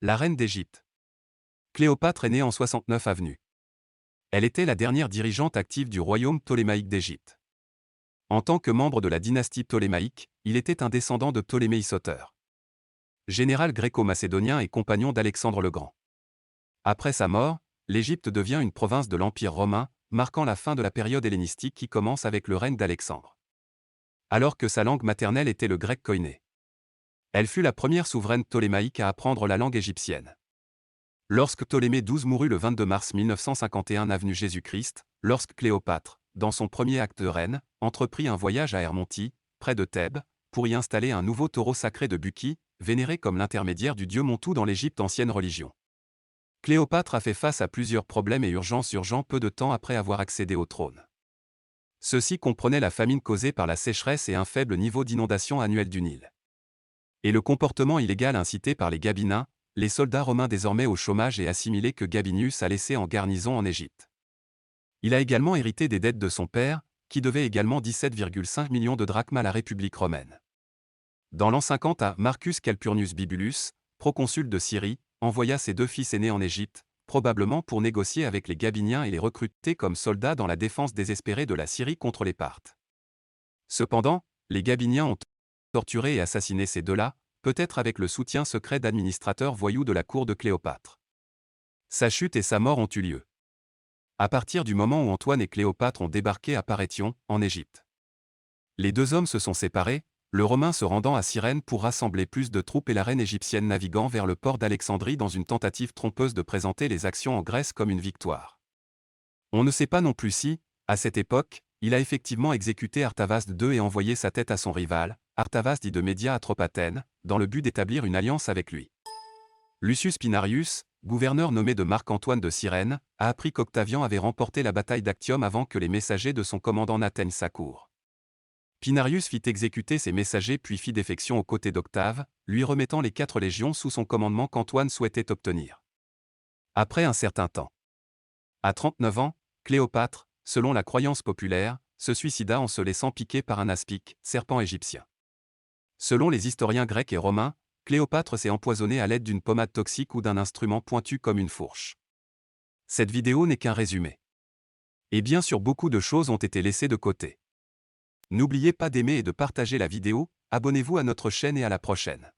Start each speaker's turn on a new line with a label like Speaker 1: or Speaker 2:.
Speaker 1: La reine d'Égypte. Cléopâtre est née en 69 avenue. Elle était la dernière dirigeante active du royaume ptolémaïque d'Égypte. En tant que membre de la dynastie ptolémaïque, il était un descendant de Ptolémée Soter, général gréco-macédonien et compagnon d'Alexandre le Grand. Après sa mort, l'Égypte devient une province de l'Empire romain, marquant la fin de la période hellénistique qui commence avec le règne d'Alexandre. Alors que sa langue maternelle était le grec koiné. Elle fut la première souveraine ptolémaïque à apprendre la langue égyptienne. Lorsque Ptolémée XII mourut le 22 mars 1951 avenue Jésus-Christ, lorsque Cléopâtre, dans son premier acte de reine, entreprit un voyage à Hermontie, près de Thèbes, pour y installer un nouveau taureau sacré de Buki, vénéré comme l'intermédiaire du dieu Montou dans l'Égypte ancienne religion. Cléopâtre a fait face à plusieurs problèmes et urgences urgents peu de temps après avoir accédé au trône. Ceux-ci comprenaient la famine causée par la sécheresse et un faible niveau d'inondation annuelle du Nil. Et le comportement illégal incité par les Gabiniens, les soldats romains désormais au chômage et assimilés que Gabinius a laissés en garnison en Égypte. Il a également hérité des dettes de son père, qui devait également 17,5 millions de drachmes à la République romaine. Dans l'an 50 à Marcus Calpurnius Bibulus, proconsul de Syrie, envoya ses deux fils aînés en Égypte, probablement pour négocier avec les Gabiniens et les recruter comme soldats dans la défense désespérée de la Syrie contre les Parthes. Cependant, les Gabiniens ont torturé et assassiné ces deux-là, peut-être avec le soutien secret d'administrateurs voyous de la cour de Cléopâtre. Sa chute et sa mort ont eu lieu à partir du moment où Antoine et Cléopâtre ont débarqué à Parétion, en Égypte. Les deux hommes se sont séparés, le Romain se rendant à Cyrène pour rassembler plus de troupes et la reine égyptienne naviguant vers le port d'Alexandrie dans une tentative trompeuse de présenter les actions en Grèce comme une victoire. On ne sait pas non plus si, à cette époque, il a effectivement exécuté Artavaste II et envoyé sa tête à son rival, Artavaste dit de Média Atropatène, dans le but d'établir une alliance avec lui. Lucius Pinarius, gouverneur nommé de Marc-Antoine de Cyrène, a appris qu'Octavian avait remporté la bataille d'Actium avant que les messagers de son commandant n'atteignent sa cour. Pinarius fit exécuter ses messagers puis fit défection aux côtés d'Octave, lui remettant les 4 légions sous son commandement qu'Antoine souhaitait obtenir. Après un certain temps. À 39 ans, Cléopâtre, selon la croyance populaire, se suicida en se laissant piquer par un aspic, serpent égyptien. Selon les historiens grecs et romains, Cléopâtre s'est empoisonnée à l'aide d'une pommade toxique ou d'un instrument pointu comme une fourche. Cette vidéo n'est qu'un résumé. Et bien sûr beaucoup de choses ont été laissées de côté. N'oubliez pas d'aimer et de partager la vidéo, abonnez-vous à notre chaîne et à la prochaine.